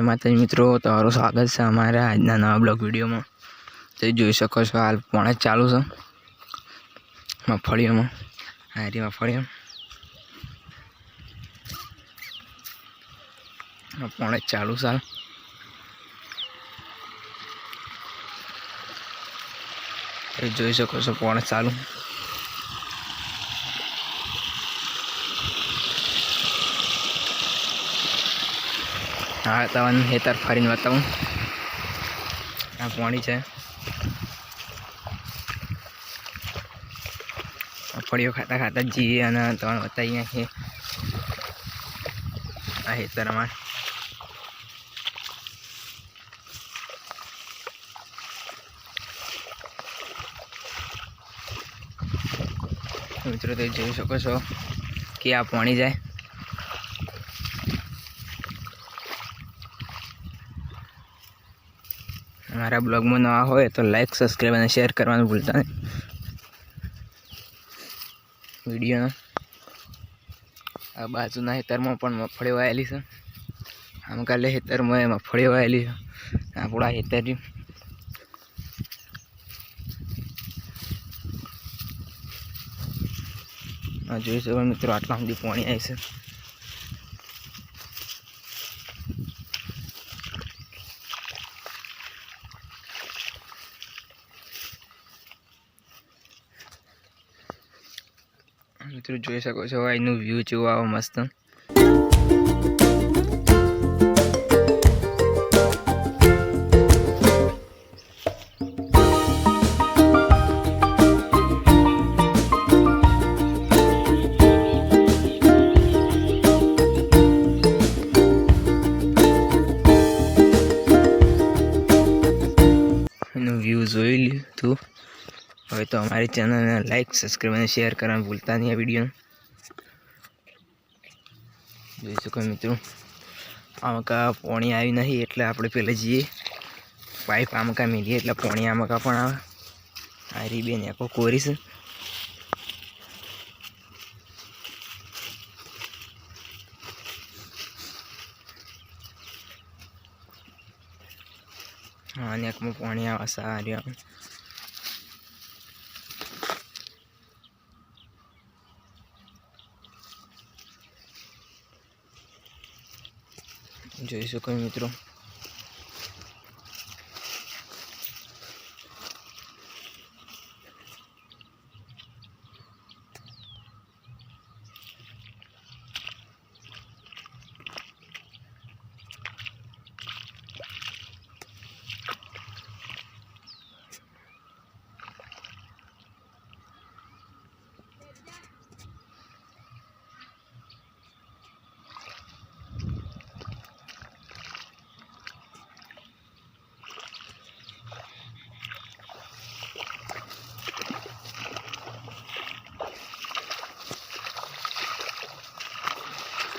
माता मित्रों तमारुं स्वागत है अमारा आजना नवा ब्लॉग विडियो में। तो जोई शको छो हाल पोणे चालू है मगफळीओ में। हारी मगफळीओ पोणे चालू साल तो जोई शको छो पोणे चालू। हाँ तवन हेतर फरीने बताऊँ आ पानी है फड़ियों खाता खाता जीए अने तमने बताइए कि आ हेतर में मित्रों तो जोई शको छो कि आ पानी जाए। हमारा ब्लॉग में नवा हो तो लाइक सब्सक्राइब और शेयर करना भूलता नहीं। वीडियो आ बाजूना हेतर में पण मगफળી वाયેલી છે। आम काले हेतर में मगफળી वाયેલી છે। आपड़ा हेतर જોઈ શકો મિત્રો આટલા સુધી પાણી આવી છે। मित्रों જોઈ શકો છો અહીંનું વ્યૂ જેવો આવો મસ્ત। એનું વ્યૂ જોઈ લીધું। હવે તો हमारी चैनल ने लाइक सब्सक्राइब और शेयर करना भूलता नहीं। आ वीडियो જોઈ શકો મિત્રો આમકા પાણી આવી नहीं એટલે આપણે પહેલા જઈએ પાઇપ આમકા મેલીએ એટલે પાણી આમકા પણ આવે। આ રી બેન એકો કોરી છે। हाँ नेकમાં પાણી આવે સારી આવે। જોઈ શકો મિત્રો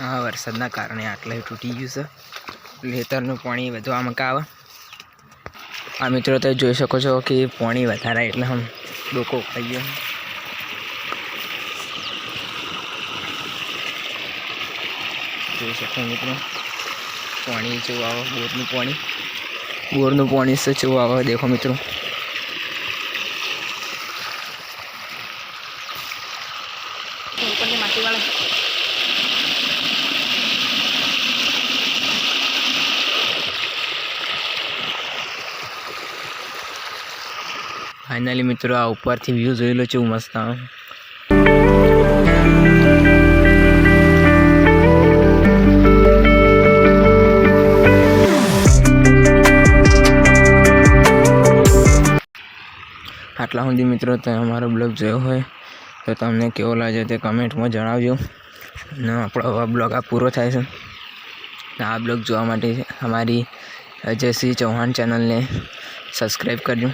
हाँ वरसादना कारणे आटले तूटी गयुं छे એટલે હેતરનું પાણી વધુ આમકા આવે। आ मित्रों तो જોઈ શકો છો कि पानी વધારે એટલે हम ડોકો ખાઈએ। જોઈ શકો મિત્રો પાણી જેવું આવે બોરનું પાણી છે જેવું આવે। देखो मित्रों फाइनली मित्रों आ ऊपर थी व्यू જોઈ લો કેવું મસ્ત આવે। આટલા સુધી મિત્રો તમે અમારો બ્લોગ જોયો હોય તો તમને કેવો લાગ્યો તે કમેન્ટમાં જણાવજો। અને આપણો બ્લોગ આ પૂરો થાય છે। આ બ્લોગ જોવા માટે અમારી અજય સિંહ ચૌહાણ ચેનલને સબસ્ક્રાઈબ કરજો।